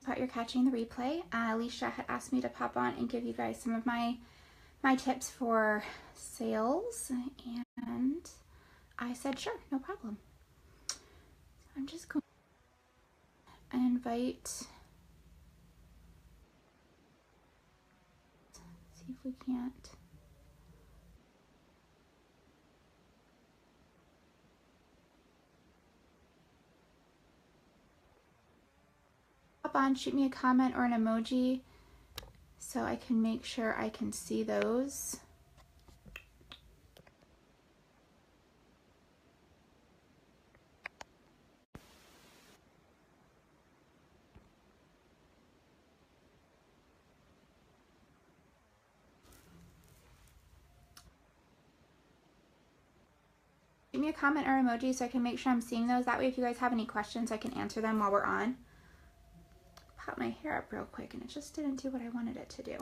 part you're catching the replay. Alicia had asked me to pop on and give you guys some of my tips for sales, and I said sure, no problem. So I'm just going to invite, see if we can't. Hop on, shoot me a comment or an emoji so I can make sure I can see those. Give me a comment or emoji so I can make sure I'm seeing those. That way if you guys have any questions, I can answer them while we're on. Pop my hair up real quick and it just didn't do what I wanted it to do.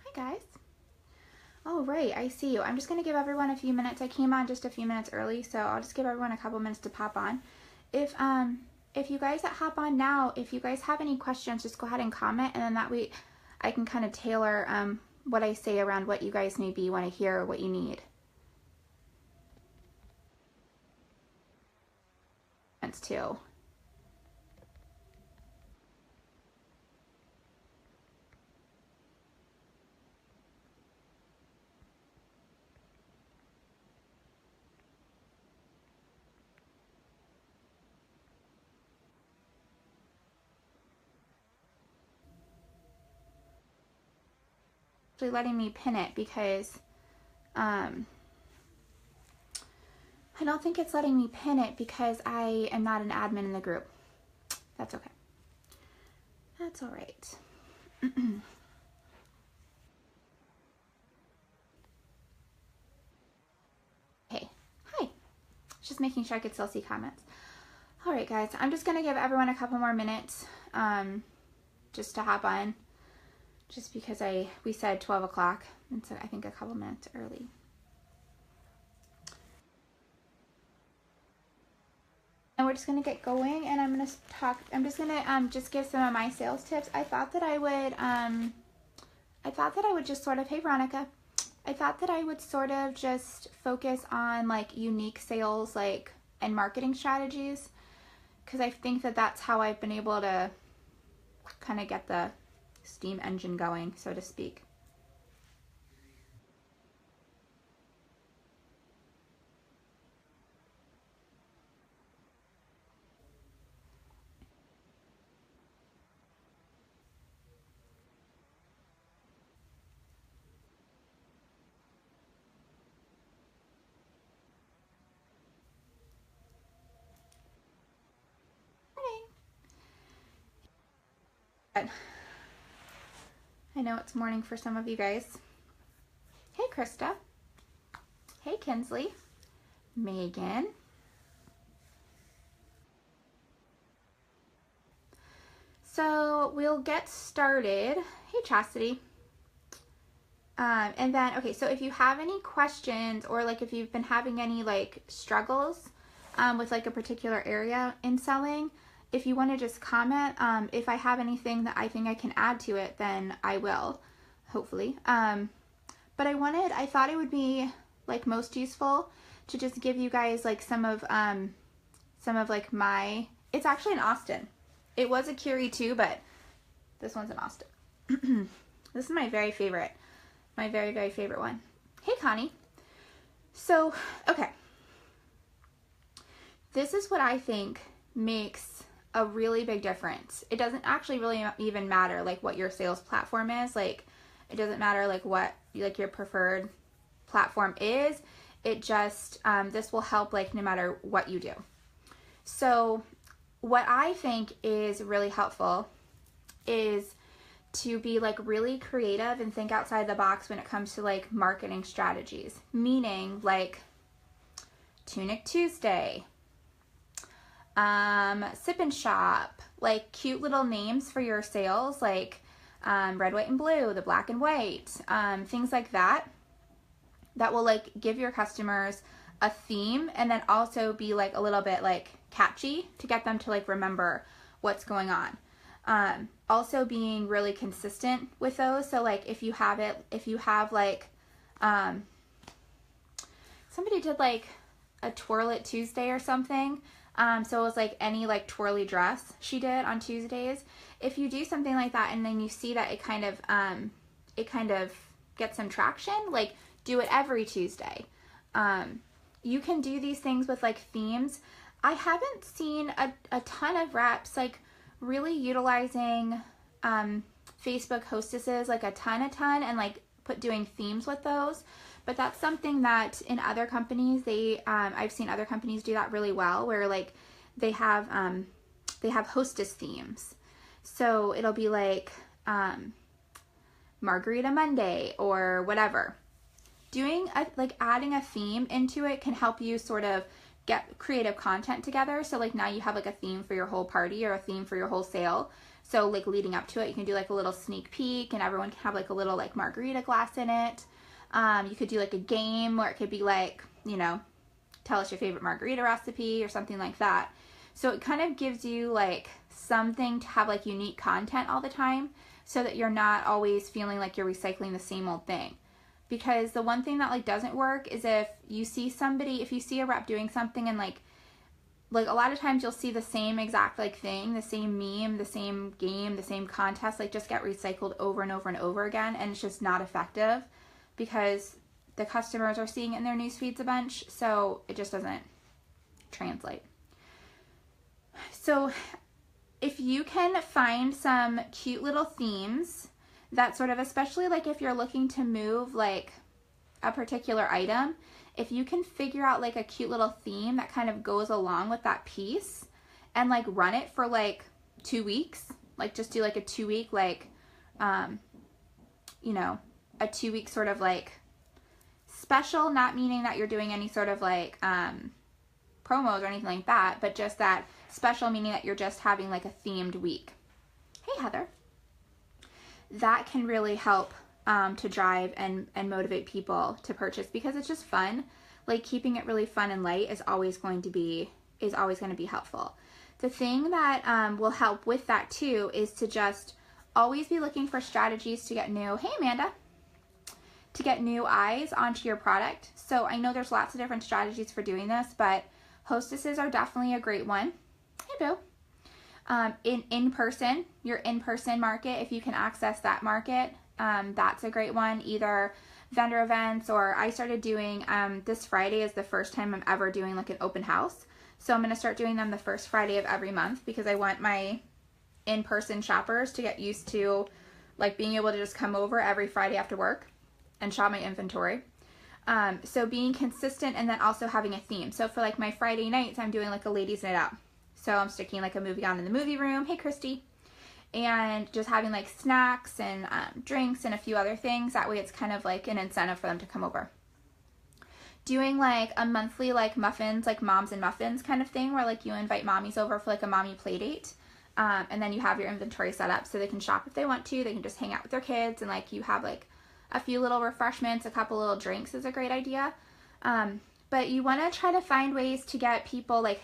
Hi guys. Oh, right, I see you. I'm just going to give everyone a few minutes. I came on just a few minutes early, so I'll just give everyone a couple minutes to pop on. If you guys that hop on now, if you guys have any questions, just go ahead and comment, and then that way I can kind of tailor what I say around what you guys maybe want to hear or what you need. That's too. Letting me pin it because I don't think it's letting me pin it because I am not an admin in the group. That's okay. That's all right. Hey, hi. Just making sure I could still see comments. All right, guys. I'm just gonna give everyone a couple more minutes just to hop on. Just because we said 12 o'clock, and so I think a couple minutes early. And we're just gonna get going, and I'm just gonna just give some of my sales tips. I thought that I would just sort of, hey Veronica, I thought that I would sort of just focus on like unique sales and marketing strategies, because I think that that's how I've been able to kind of get the steam engine going, so to speak. Morning. I know it's morning for some of you guys. Hey Krista. Hey Kinsley. Megan. So we'll get started. Hey Chastity. And then, okay, so if you have any questions or like if you've been having any like struggles with like a particular area in selling, if you want to just comment, if I have anything that I think I can add to it, then I will, hopefully. But I thought it would be like most useful to just give you guys like some of like my, it's actually in Austin. It was a Curie too, but this one's in Austin. This is my very favorite one. Hey Connie. So, okay. This is what I think makes a really big difference. It doesn't actually really even matter like what your sales platform is. Like it doesn't matter like what like your preferred platform is. It just this will help like no matter what you do. So what I think is really helpful is to be like really creative and think outside the box when it comes to like marketing strategies. Meaning like Tunic Tuesday, Sip and Shop, like cute little names for your sales, like red, white, and blue, the black and white, things like that, that will like give your customers a theme, and then also be like a little bit like catchy to get them to like remember what's going on. Also being really consistent with those. So like if you have like, somebody did like a Twirl It Tuesday or something. So it was like any like twirly dress she did on Tuesdays. If you do something like that and then you see that it kind of gets some traction, like do it every Tuesday. You can do these things with like themes. I haven't seen a ton of reps like really utilizing Facebook hostesses like a ton and like doing themes with those. But that's something that in other companies, I've seen other companies do that really well, where like they have hostess themes. So it'll be like Margarita Monday or whatever. Adding a theme into it can help you sort of get creative content together. So like now you have like a theme for your whole party or a theme for your whole sale. So like leading up to it, you can do like a little sneak peek and everyone can have like a little like margarita glass in it. You could do like a game where it could be like, you know, tell us your favorite margarita recipe or something like that. So it kind of gives you like something to have like unique content all the time so that you're not always feeling like you're recycling the same old thing. Because the one thing that like doesn't work is if you see a rep doing something and like a lot of times you'll see the same exact like thing, the same meme, the same game, the same contest, like just get recycled over and over and over again, and it's just not effective because the customers are seeing it in their news feeds a bunch, so it just doesn't translate. So if you can find some cute little themes that sort of, especially like if you're looking to move like a particular item, if you can figure out like a cute little theme that kind of goes along with that piece and like run it for like 2 weeks, like just do like a 2-week like, you know, a 2-week sort of like special, not meaning that you're doing any sort of like promos or anything like that, but just that special meaning that you're just having like a themed week. Hey Heather. That can really help to drive and motivate people to purchase because it's just fun. Like keeping it really fun and light is always going to be helpful. The thing that will help with that too is to just always be looking for strategies to get new, hey Amanda, to get new eyes onto your product. So I know there's lots of different strategies for doing this, but hostesses are definitely a great one. Hey Boo. Your in-person market, if you can access that market, that's a great one. Either vendor events, or I started doing, this Friday is the first time I'm ever doing like an open house. So I'm going to start doing them the first Friday of every month because I want my in-person shoppers to get used to like being able to just come over every Friday after work and shop my inventory. So being consistent and then also having a theme. So for like my Friday nights, I'm doing like a ladies night out. So I'm sticking like a movie on in the movie room. Hey, Christy. And just having like snacks and drinks and a few other things. That way it's kind of like an incentive for them to come over. Doing like a monthly like muffins, like moms and muffins kind of thing where like you invite mommies over for like a mommy play date. And then you have your inventory set up so they can shop if they want to. They can just hang out with their kids and like you have like a few little refreshments, a couple little drinks is a great idea. But you want to try to find ways to get people like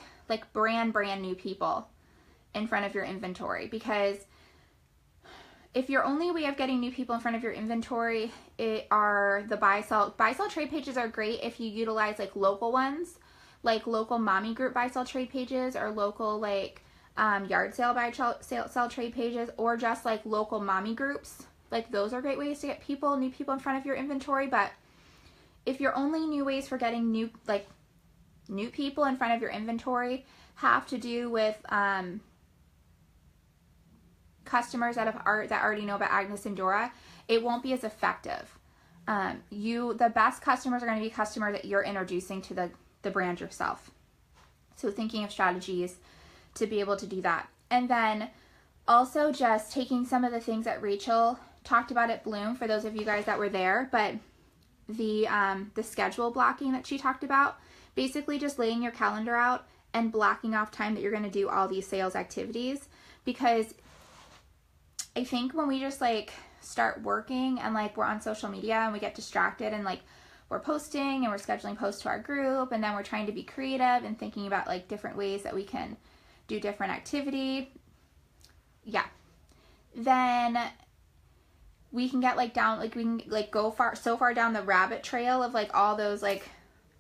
brand new people in front of your inventory, because if your only way of getting new people in front of your inventory are the buy sell trade pages are great if you utilize like local ones, like local mommy group buy sell trade pages or local like yard sale buy sell trade pages, or just like local mommy groups. Like those are great ways to get new people in front of your inventory. But if your only new ways for getting new people in front of your inventory have to do with customers that already know about Agnes and Dora, it won't be as effective. The best customers are going to be customers that you're introducing to the brand yourself. So thinking of strategies to be able to do that. And then also just taking some of the things that Rachel talked about at Bloom, for those of you guys that were there, but the schedule blocking that she talked about, basically just laying your calendar out and blocking off time that you're going to do all these sales activities, because I think when we just like start working and like we're on social media and we get distracted and like we're posting and we're scheduling posts to our group, and then we're trying to be creative and thinking about like different ways that we can do different activity, yeah, then we can get like down, like we can like go so far down the rabbit trail of like all those like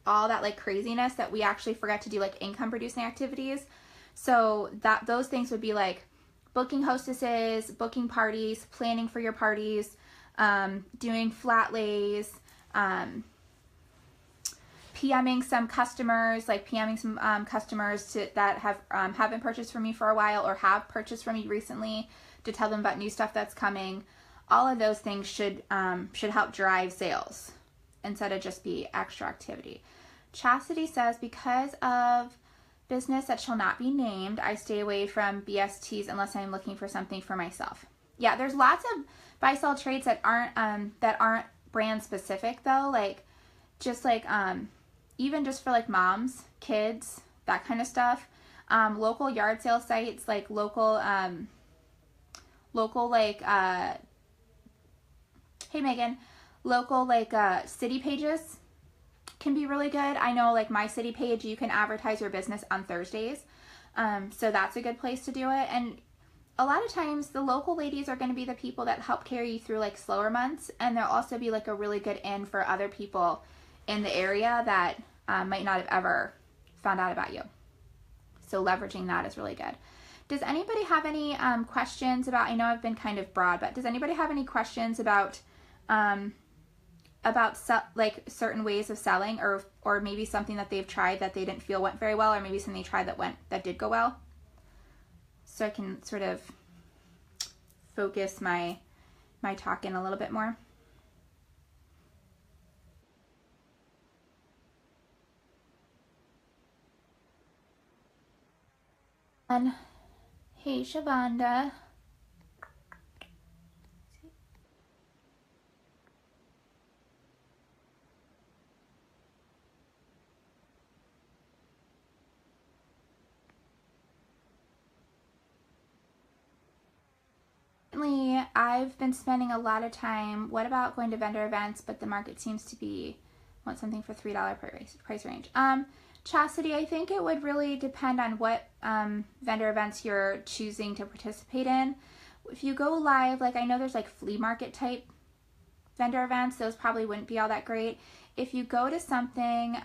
all that like craziness that we actually forget to do like income producing activities. So that those things would be like booking hostesses, booking parties, planning for your parties, doing flat lays, PMing some customers, that have haven't purchased from me for a while or have purchased from me recently, to tell them about new stuff that's coming. All of those things should help drive sales instead of just be extra activity. Chastity says, because of business that shall not be named, I stay away from BSTs unless I'm looking for something for myself. Yeah, there's lots of buy-sell trades that aren't brand specific though, like just like even just for like moms, kids, that kind of stuff. Local yard sale sites, like local like hey Megan, local like city pages can be really good. I know like my city page, you can advertise your business on Thursdays. So that's a good place to do it. And a lot of times the local ladies are going to be the people that help carry you through like slower months. And they'll also be like a really good in for other people in the area that might not have ever found out about you. So leveraging that is really good. Does anybody have any questions about, I know I've been kind of broad, but does anybody have any questions about like certain ways of selling, or maybe something that they've tried that they didn't feel went very well, or maybe something they tried that did go well? So I can sort of focus my talk in a little bit more. And hey Shavonda. I've been spending a lot of time, what about going to vendor events, but the market seems to want something for $3 price range. Chastity, I think it would really depend on what vendor events you're choosing to participate in. If you go live, like I know there's like flea market type vendor events, those probably wouldn't be all that great. If you go to something,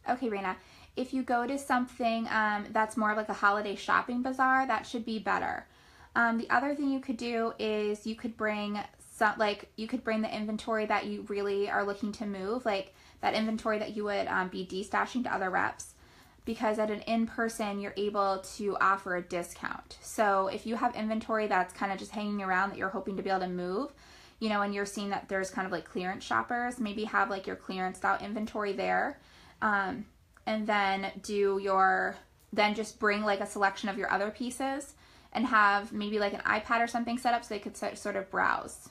okay Raina, if you go to something that's more like a holiday shopping bazaar, that should be better. The other thing you could do is you could bring the inventory that you really are looking to move, like that inventory that you would be destashing to other reps, because at an in-person you're able to offer a discount. So if you have inventory that's kind of just hanging around that you're hoping to be able to move, you know, and you're seeing that there's kind of like clearance shoppers, maybe have like your clearanced out inventory there. And then then just bring like a selection of your other pieces and have maybe like an iPad or something set up so they could sort of browse.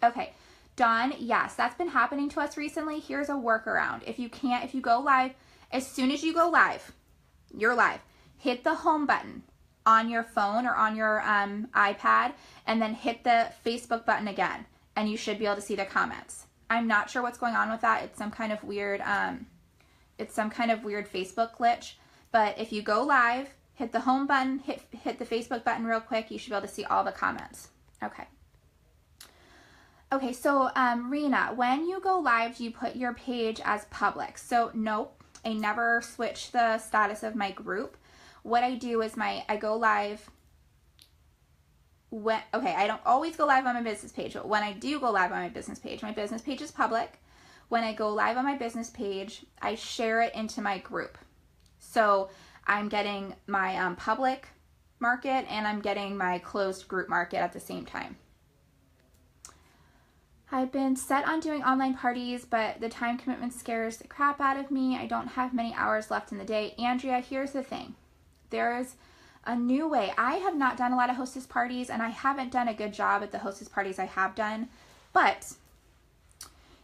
Okay, Dawn, yes, that's been happening to us recently. Here's a workaround. If you go live, as soon as you go live, you're live, hit the home button on your phone or on your iPad, and then hit the Facebook button again, and you should be able to see the comments. I'm not sure what's going on with that. It's some kind of weird Facebook glitch. But if you go live, hit the home button, hit the Facebook button real quick, you should be able to see all the comments. Okay. Okay, so Rena, when you go live, do you put your page as public? So nope, I never switch the status of my group. What I do is I go live I don't always go live on my business page, but when I do go live on my business page is public. When I go live on my business page, I share it into my group. So I'm getting my public market and I'm getting my closed group market at the same time. I've been set on doing online parties, but the time commitment scares the crap out of me. I don't have many hours left in the day. Andrea, here's the thing. There's a new way. I have not done a lot of hostess parties, and I haven't done a good job at the hostess parties I have done, but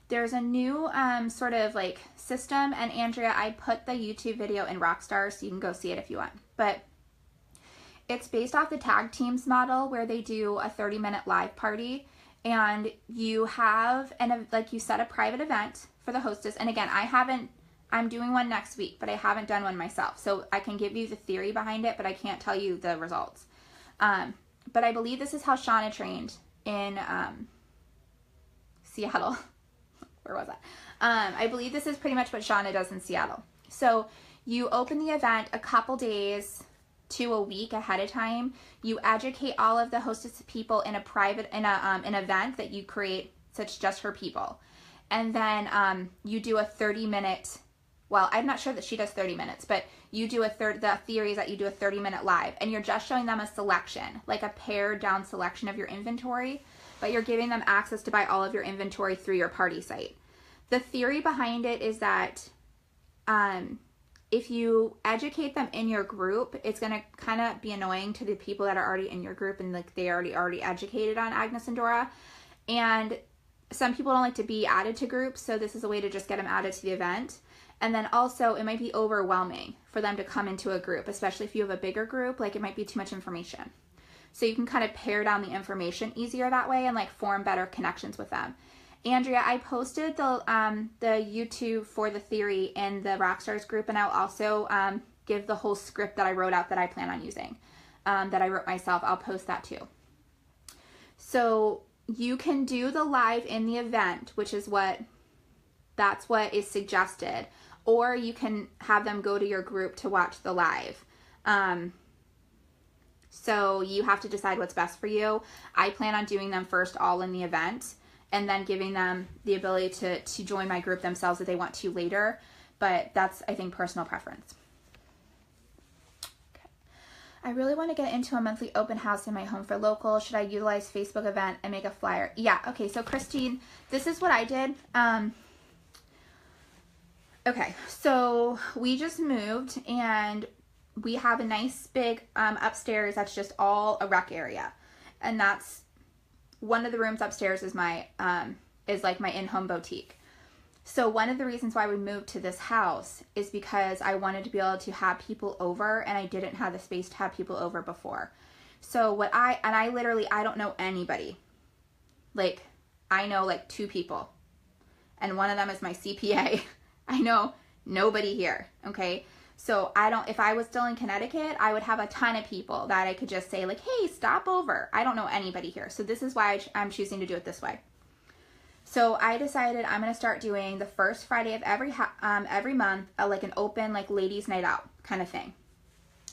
there's a new sort of like system, and Andrea, I put the YouTube video in Rockstar, so you can go see it if you want. But It's based off the tag teams model where they do a 30-minute live party, and you have like you set a private event for the hostess. And again, I'm doing one next week, but I haven't done one myself. So I can give you the theory behind it, but I can't tell you the results. But I believe this is how Shauna trained in Seattle. Where was that? I believe this is pretty much what Shauna does in Seattle. So you open the event a couple days to a week ahead of time. You educate all of the hostess people in an event that you create, such just for people. And then you do a 30-minute, well, I'm not sure that she does 30 minutes, but you do the theory is that you do a 30-minute live, and you're just showing them a selection, like a pared down selection of your inventory, but you're giving them access to buy all of your inventory through your party site. The theory behind it is that if you educate them in your group, it's going to kind of be annoying to the people that are already in your group and like they already educated on Agnes and Dora. And some people don't like to be added to groups, so this is a way to just get them added to the event. And then also it might be overwhelming for them to come into a group, especially if you have a bigger group, like it might be too much information. So you can kind of pare down the information easier that way and like form better connections with them. Andrea, I posted the YouTube for the theory in the Rockstars group, and I'll also give the whole script that I wrote out that I plan on using, that I wrote myself. I'll post that too. So you can do the live in the event, which is that's what is suggested, or you can have them go to your group to watch the live. So you have to decide what's best for you. I plan on doing them first all in the event, and then giving them the ability to join my group themselves if they want to later. But that's, I think, personal preference. Okay. I really want to get into a monthly open house in my home for local. Should I utilize Facebook event and make a flyer? Yeah, okay, so Christine, this is what I did. Okay, so we just moved, and we have a nice big upstairs that's just all a rec area. And that's one of the rooms upstairs is like my in-home boutique. So one of the reasons why we moved to this house is because I wanted to be able to have people over, and I didn't have the space to have people over before. So I don't know anybody. Like, I know like 2 people, and one of them is my CPA. I know nobody here, okay? So if I was still in Connecticut, I would have a ton of people that I could just say like, hey, stop over. I don't know anybody here. So this is why I'm choosing to do it this way. So I decided I'm going to start doing the first Friday of every month, like an open, like ladies night out kind of thing.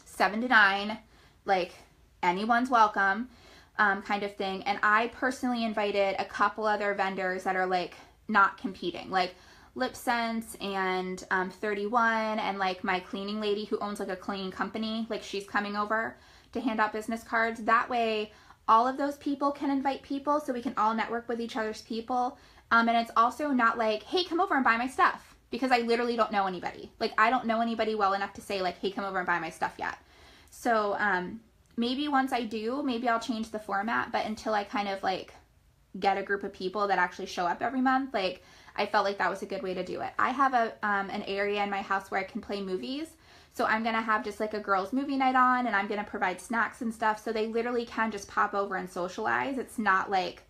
7 to 9, like anyone's welcome kind of thing. And I personally invited a couple other vendors that are like not competing, like Lip Sense and 31, and like my cleaning lady who owns like a cleaning company, like she's coming over to hand out business cards. That way all of those people can invite people, so we can all network with each other's people. And it's also not like, hey, come over and buy my stuff, because I literally don't know anybody. Like, I don't know anybody well enough to say like, hey, come over and buy my stuff yet. So maybe once I do, maybe I'll change the format, but until I kind of like get a group of people that actually show up every month, like I felt like that was a good way to do it. I have an area in my house where I can play movies. So I'm going to have just like a girls movie night on, and I'm going to provide snacks and stuff. So they literally can just pop over and socialize. It's not like,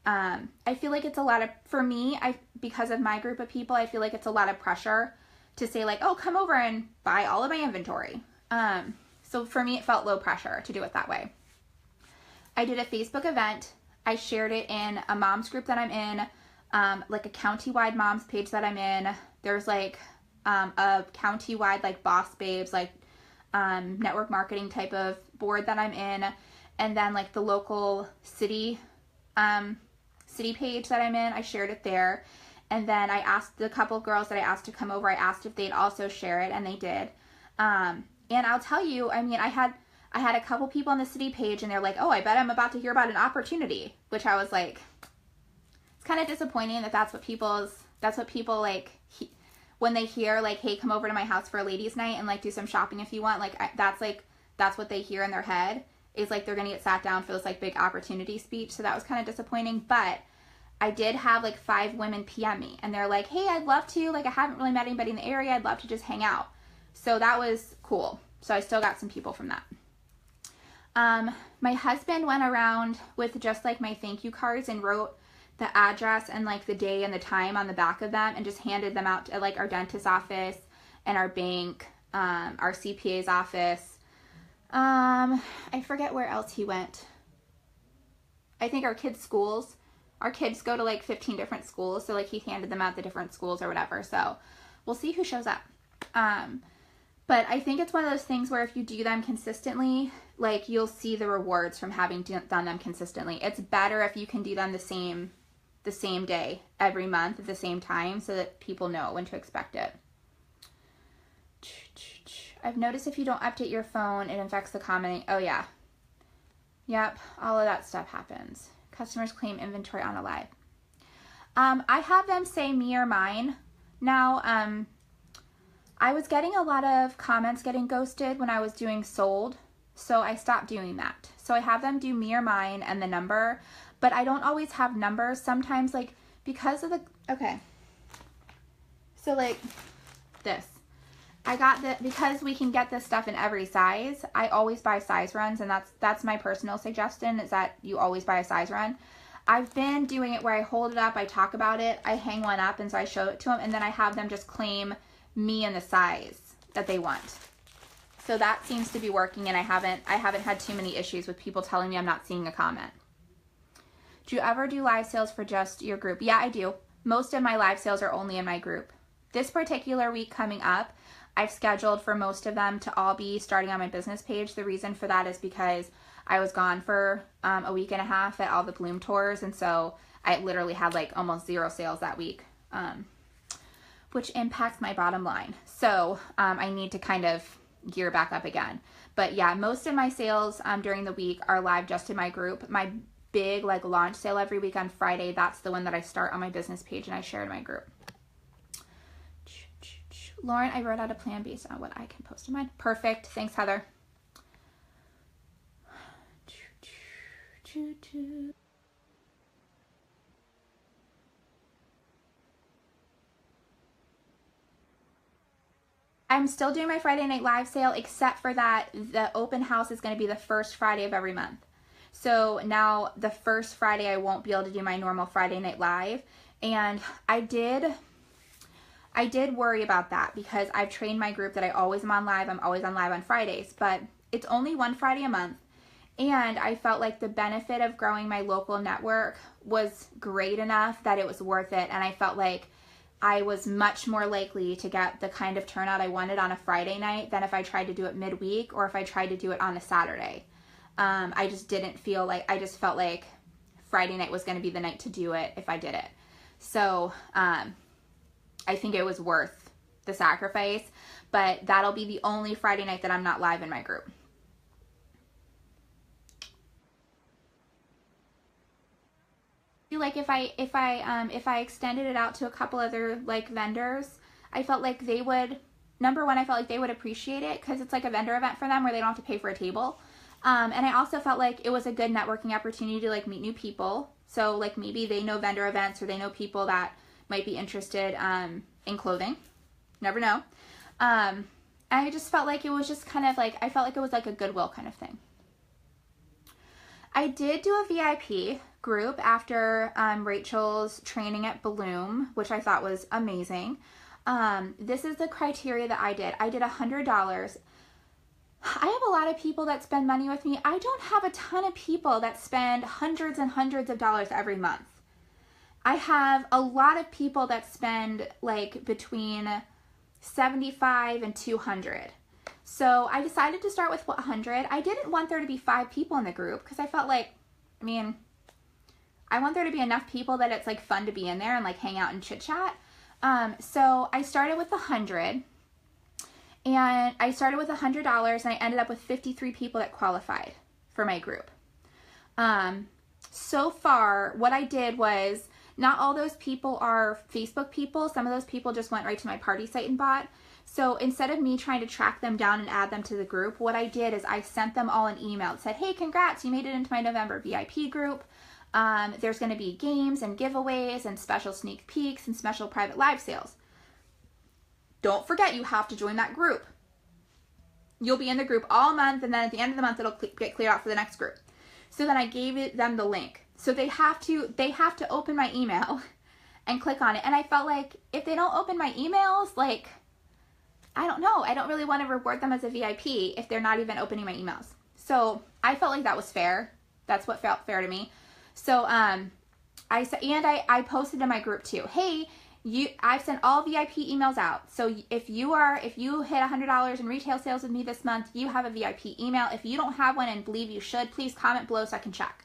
I feel like it's a lot of, for me, because of my group of people, I feel like it's a lot of pressure to say like, oh, come over and buy all of my inventory. So for me, it felt low pressure to do it that way. I did a Facebook event. I shared it in a mom's group that I'm in. Like a county-wide moms page that I'm in. There's like a county-wide like Boss Babes, like network marketing type of board that I'm in, and then like the local city page that I'm in, I shared it there. And then I asked the couple of girls that I asked to come over, I asked if they'd also share it, and they did. And I'll tell you, I mean, I had a couple people on the city page, and they're like, oh, I bet I'm about to hear about an opportunity, which I was like, it's kind of disappointing that that's what people like, when they hear like, hey, come over to my house for a ladies night and like do some shopping if you want, like that's what they hear in their head, is like they're gonna get sat down for this like big opportunity speech. So that was kind of disappointing. But I did have like 5 women PM me, and they're like, hey, I'd love to, like I haven't really met anybody in the area, I'd love to just hang out. So that was cool. So I still got some people from that. My husband went around with just like my thank you cards and wrote the address and like the day and the time on the back of them and just handed them out to like our dentist's office and our bank, our CPA's office. I forget where else he went. I think our kids' schools. Our kids go to like 15 different schools, so like he handed them out the different schools or whatever. So we'll see who shows up. But I think it's one of those things where if you do them consistently, like you'll see the rewards from having done them consistently. It's better if you can do them the same day every month at the same time so that people know when to expect it. I've noticed if you don't update your phone, it affects the commenting. Oh yeah. Yep, all of that stuff happens. Customers claim inventory on a live. I have them say me or mine. Now, I was getting a lot of comments getting ghosted when I was doing sold, so I stopped doing that. So I have them do me or mine and the number, but I don't always have numbers. Sometimes, like, because of the, okay. So, like, this. I got the, because we can get this stuff in every size, I always buy size runs, and that's my personal suggestion, is that you always buy a size run. I've been doing it where I hold it up, I talk about it, I hang one up, and so I show it to them, and then I have them just claim me and the size that they want. So that seems to be working, and I haven't had too many issues with people telling me I'm not seeing a comment. Do you ever do live sales for just your group? Yeah, I do. Most of my live sales are only in my group. This particular week coming up, I've scheduled for most of them to all be starting on my business page. The reason for that is because I was gone for a week and a half at all the Bloom tours, and so I literally had like almost 0 sales that week, which impacts my bottom line. So I need to kind of gear back up again. But yeah, most of my sales during the week are live just in my group. My big like launch sale every week on Friday, that's the one that I start on my business page and I share in my group. Lauren, I wrote out a plan based on what I can post in mine. Perfect. Thanks, Heather. I'm still doing my Friday night live sale, except for that the open house is going to be the first Friday of every month. So now the first Friday I won't be able to do my normal Friday night live. And I did worry about that because I've trained my group that I always am on live. I'm always on live on Fridays, but it's only one Friday a month. And I felt like the benefit of growing my local network was great enough that it was worth it. And I felt like I was much more likely to get the kind of turnout I wanted on a Friday night than if I tried to do it midweek or if I tried to do it on a Saturday. I just didn't feel like, I just felt like Friday night was going to be the night to do it if I did it. So, I think it was worth the sacrifice, but that'll be the only Friday night that I'm not live in my group. Like if I extended it out to a couple other like vendors, I felt like they would, number one, I felt like they would appreciate it because it's like a vendor event for them where they don't have to pay for a table. And I also felt like it was a good networking opportunity to like meet new people. So like maybe they know vendor events or they know people that might be interested in clothing. Never know. I just felt like it was just kind of like, I felt like it was like a goodwill kind of thing. I did do a VIP group after Rachel's training at Bloom, which I thought was amazing. This is the criteria that I did. I did $100. I have a lot of people that spend money with me. I don't have a ton of people that spend hundreds and hundreds of dollars every month. I have a lot of people that spend like between $75 and $200. So I decided to start with 100. I didn't want there to be 5 people in the group because I felt like, I mean, I want there to be enough people that it's like fun to be in there and like hang out and chit chat. So I started with 100, and I started with $100, and I ended up with 53 people that qualified for my group. So far, what I did was, not all those people are Facebook people. Some of those people just went right to my party site and bought. So instead of me trying to track them down and add them to the group, what I did is I sent them all an email. It said, hey, congrats, you made it into my November VIP group. There's going to be games and giveaways and special sneak peeks and special private live sales. Don't forget, you have to join that group. You'll be in the group all month, and then at the end of the month, it'll get cleared out for the next group. So then I gave them the link. So they have to open my email and click on it. And I felt like if they don't open my emails, like, I don't know. I don't really want to reward them as a VIP if they're not even opening my emails. So I felt like that was fair. That's what felt fair to me. So I said, and I posted in my group too. Hey, I've sent all VIP emails out. So if you hit $100 in retail sales with me this month, you have a VIP email. If you don't have one and believe you should, please comment below so I can check.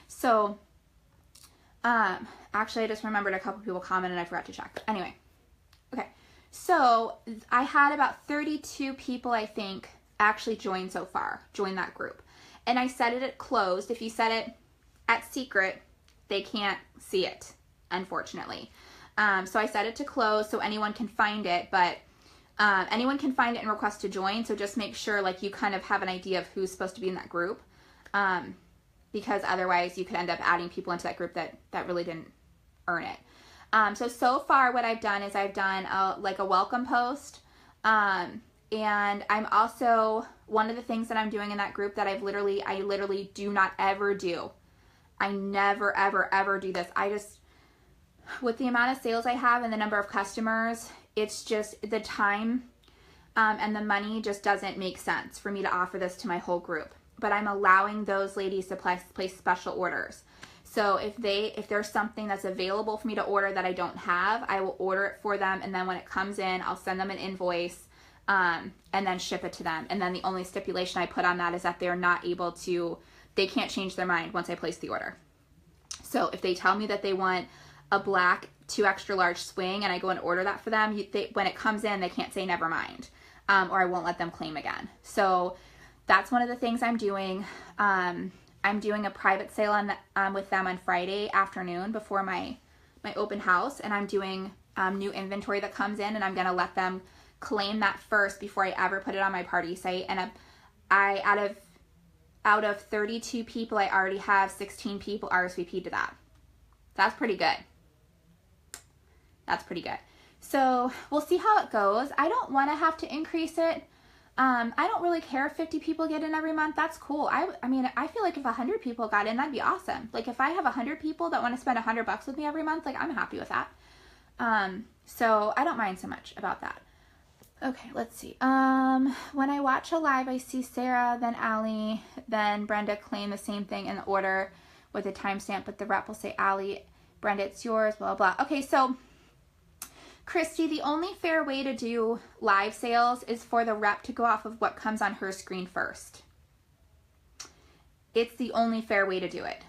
So actually I just remembered a couple people commented and I forgot to check. Anyway, okay. So I had about 32 people, I think, actually join so far, join that group. And I set it at closed. If you set it at secret, they can't see it, unfortunately. So I set it to close so anyone can find it, but anyone can find it and request to join. So just make sure like you kind of have an idea of who's supposed to be in that group, because otherwise you could end up adding people into that group that really didn't earn it. So far what I've done is I've done like a welcome post, and I'm also, one of the things that I'm doing in that group that I literally do not ever do. I never, ever, ever do this. With the amount of sales I have and the number of customers, it's just the time and the money just doesn't make sense for me to offer this to my whole group. But I'm allowing those ladies to place special orders. So if there's something that's available for me to order that I don't have, I will order it for them, and then when it comes in, I'll send them an invoice and then ship it to them. And then the only stipulation I put on that is that they can't change their mind once I place the order. So if they tell me that they want a black 2 extra large swing and I go and order that for them, when it comes in, they can't say never mind, or I won't let them claim again. So that's one of the things I'm doing. I'm doing a private sale with them on Friday afternoon before my open house, and I'm doing new inventory that comes in, and I'm going to let them claim that first before I ever put it on my party site. And out of 32 people, I already have 16 people RSVP'd to that. That's pretty good. That's pretty good. So we'll see how it goes. I don't want to have to increase it. I don't really care if 50 people get in every month. That's cool. I mean, I feel like if 100 people got in, that'd be awesome. Like if I have 100 people that want to spend $100 with me every month, like I'm happy with that. So I don't mind so much about that. Okay, let's see. When I watch a live, I see Sarah, then Allie, then Brenda claim the same thing in the order with a timestamp, but the rep will say, Allie, Brenda, it's yours, blah, blah. Okay, so Christy, the only fair way to do live sales is for the rep to go off of what comes on her screen first. It's the only fair way to do it.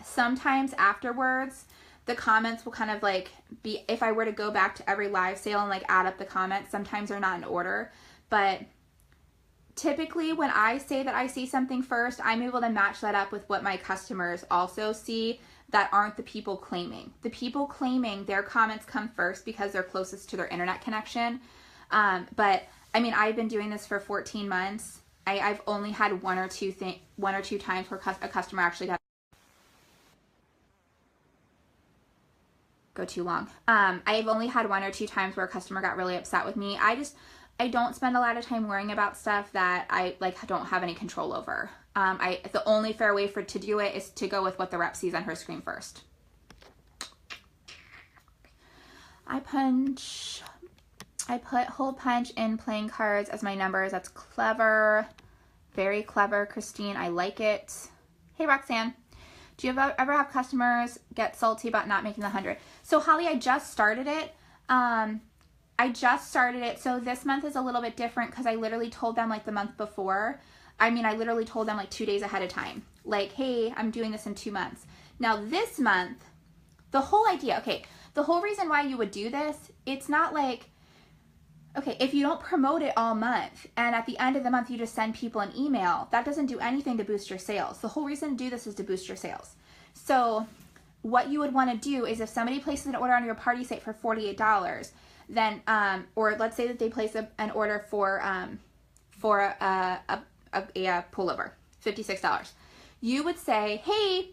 Sometimes afterwards, the comments will kind of like be, if I were to go back to every live sale and like add up the comments, sometimes they're not in order, but typically when I say that I see something first, I'm able to match that up with what my customers also see that aren't the people claiming. The people claiming, their comments come first because they're closest to their internet connection. But I mean, I've been doing this for 14 months. I've only had one or two times where a customer actually got go too long. I've only had 1 or 2 times where a customer got really upset with me. I don't spend a lot of time worrying about stuff that I don't have any control over. The only fair way to do it is to go with what the rep sees on her screen first. I put hole punch in playing cards as my numbers. That's clever. Very clever, Christine. I like it. Hey, Roxanne. Do you ever have customers get salty about not making the 100? So, Holly, I just started it. So this month is a little bit different because I literally told them like the month before. I literally told them like 2 days ahead of time. Like, hey, I'm doing this in 2 months. Now this month, the whole idea, okay, the whole reason why you would do this, it's not like, okay, if you don't promote it all month and at the end of the month you just send people an email, that doesn't do anything to boost your sales. The whole reason to do this is to boost your sales. So what you would want to do is if somebody places an order on your party site for $48, then, or let's say that they place an order for a pullover, $56. You would say, hey,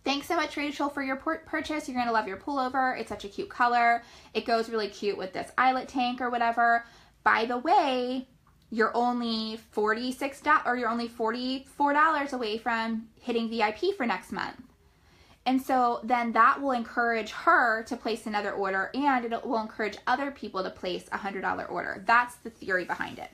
thanks so much, Rachel, for your purchase. You're going to love your pullover. It's such a cute color. It goes really cute with this eyelet tank or whatever. By the way, you're only $46 or you're only $44 away from hitting VIP for next month. And so then that will encourage her to place another order, and it will encourage other people to place a $100 order. That's the theory behind it.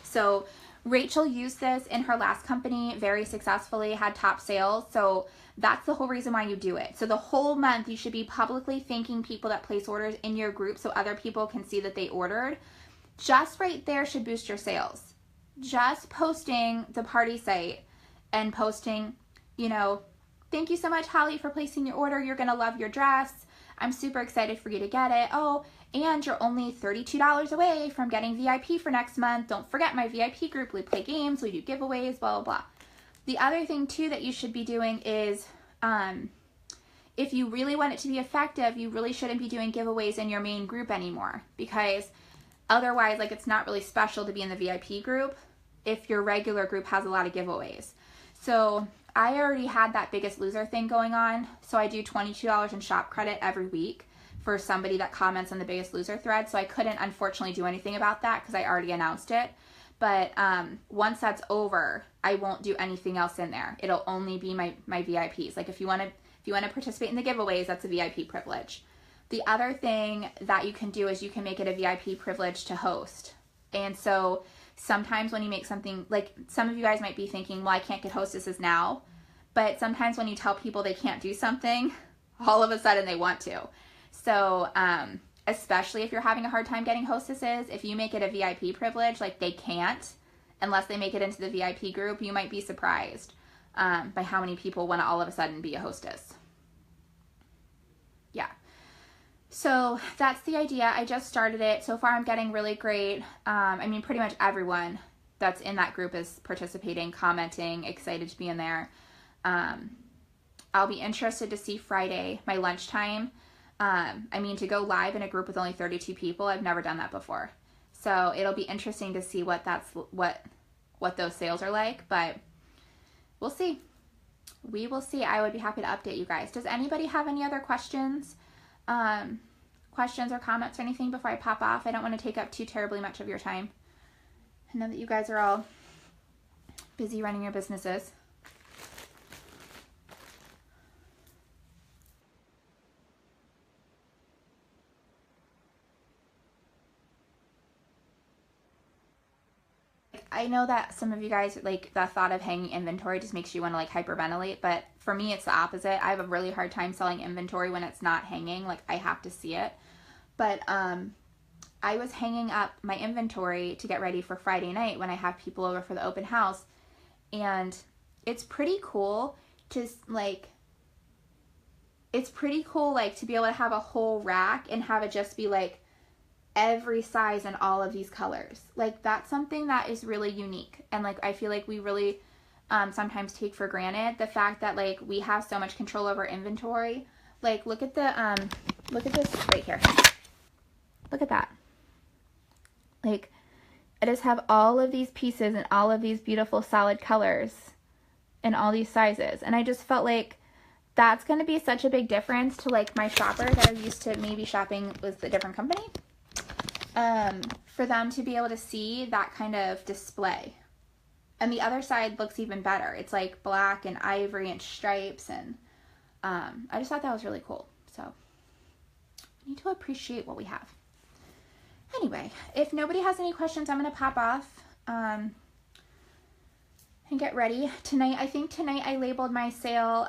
So Rachel used this in her last company very successfully, had top sales. So that's the whole reason why you do it. So the whole month you should be publicly thanking people that place orders in your group so other people can see that they ordered. Just right there should boost your sales. Just posting the party site and posting, you know, thank you so much, Holly, for placing your order. You're going to love your dress. I'm super excited for you to get it. Oh, and you're only $32 away from getting VIP for next month. Don't forget my VIP group. We play games, we do giveaways, blah, blah, blah. The other thing, too, that you should be doing is if you really want it to be effective, you really shouldn't be doing giveaways in your main group anymore, because otherwise, like, it's not really special to be in the VIP group if your regular group has a lot of giveaways. So I already had that Biggest Loser thing going on, so I do $22 in shop credit every week for somebody that comments on the Biggest Loser thread, so I couldn't unfortunately do anything about that because I already announced it. But once that's over, I won't do anything else in there. It'll only be my VIPs. Like if you want to participate in the giveaways, that's a VIP privilege. The other thing that you can do is you can make it a VIP privilege to host. And so sometimes when you make something, like some of you guys might be thinking, well, I can't get hostesses now. But sometimes when you tell people they can't do something, all of a sudden they want to. So especially if you're having a hard time getting hostesses, if you make it a VIP privilege, like they can't unless they make it into the VIP group, you might be surprised by how many people want to all of a sudden be a hostess. Yeah. So that's the idea. I just started it. So far I'm getting really great. I mean, pretty much everyone that's in that group is participating, commenting, excited to be in there. I'll be interested to see Friday, my lunchtime. I mean, to go live in a group with only 32 people, I've never done that before. So it'll be interesting to see what those sales are like, but we'll see. We will see. I would be happy to update you guys. Does anybody have any other questions or comments or anything before I pop off? I don't want to take up too terribly much of your time. I know that you guys are all busy running your businesses. I know that some of you guys, like, the thought of hanging inventory just makes you want to, like, hyperventilate, but for me, it's the opposite. I have a really hard time selling inventory when it's not hanging. Like, I have to see it. But I was hanging up my inventory to get ready for Friday night when I have people over for the open house, and it's pretty cool to, like, to be able to have a whole rack and have it just be, like, every size and all of these colors. Like, that's something that is really unique, and like I feel like we really sometimes take for granted the fact that, like, we have so much control over inventory. Like, look at this right here. Look at that. Like, I just have all of these pieces and all of these beautiful solid colors and all these sizes, and I just felt like that's going to be such a big difference to, like, my shopper that are used to maybe shopping with a different company. For them to be able to see that kind of display. And the other side looks even better. It's like black and ivory and stripes, and I just thought that was really cool. So we need to appreciate what we have. Anyway, if nobody has any questions, I'm going to pop off and get ready. I think tonight I labeled my sale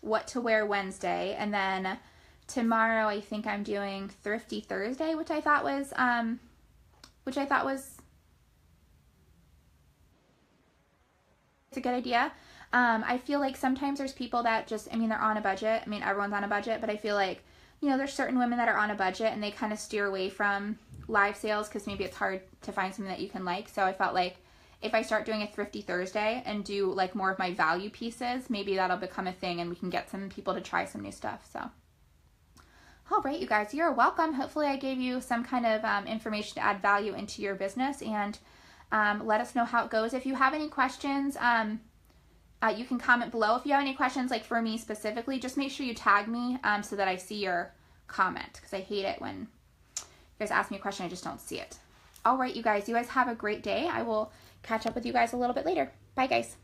What to Wear Wednesday, and then tomorrow I think I'm doing Thrifty Thursday, which I thought was it's a good idea. I feel like sometimes there's people that just, I mean, they're on a budget. I mean, everyone's on a budget, but I feel like, you know, there's certain women that are on a budget and they kind of steer away from live sales because maybe it's hard to find something that you can like. So I felt like if I start doing a Thrifty Thursday and do like more of my value pieces, maybe that'll become a thing and we can get some people to try some new stuff. So all right, you guys, you're welcome. Hopefully I gave you some kind of information to add value into your business, and let us know how it goes. If you have any questions, you can comment below. If you have any questions, like for me specifically, just make sure you tag me so that I see your comment, because I hate it when you guys ask me a question, I just don't see it. All right, you guys have a great day. I will catch up with you guys a little bit later. Bye, guys.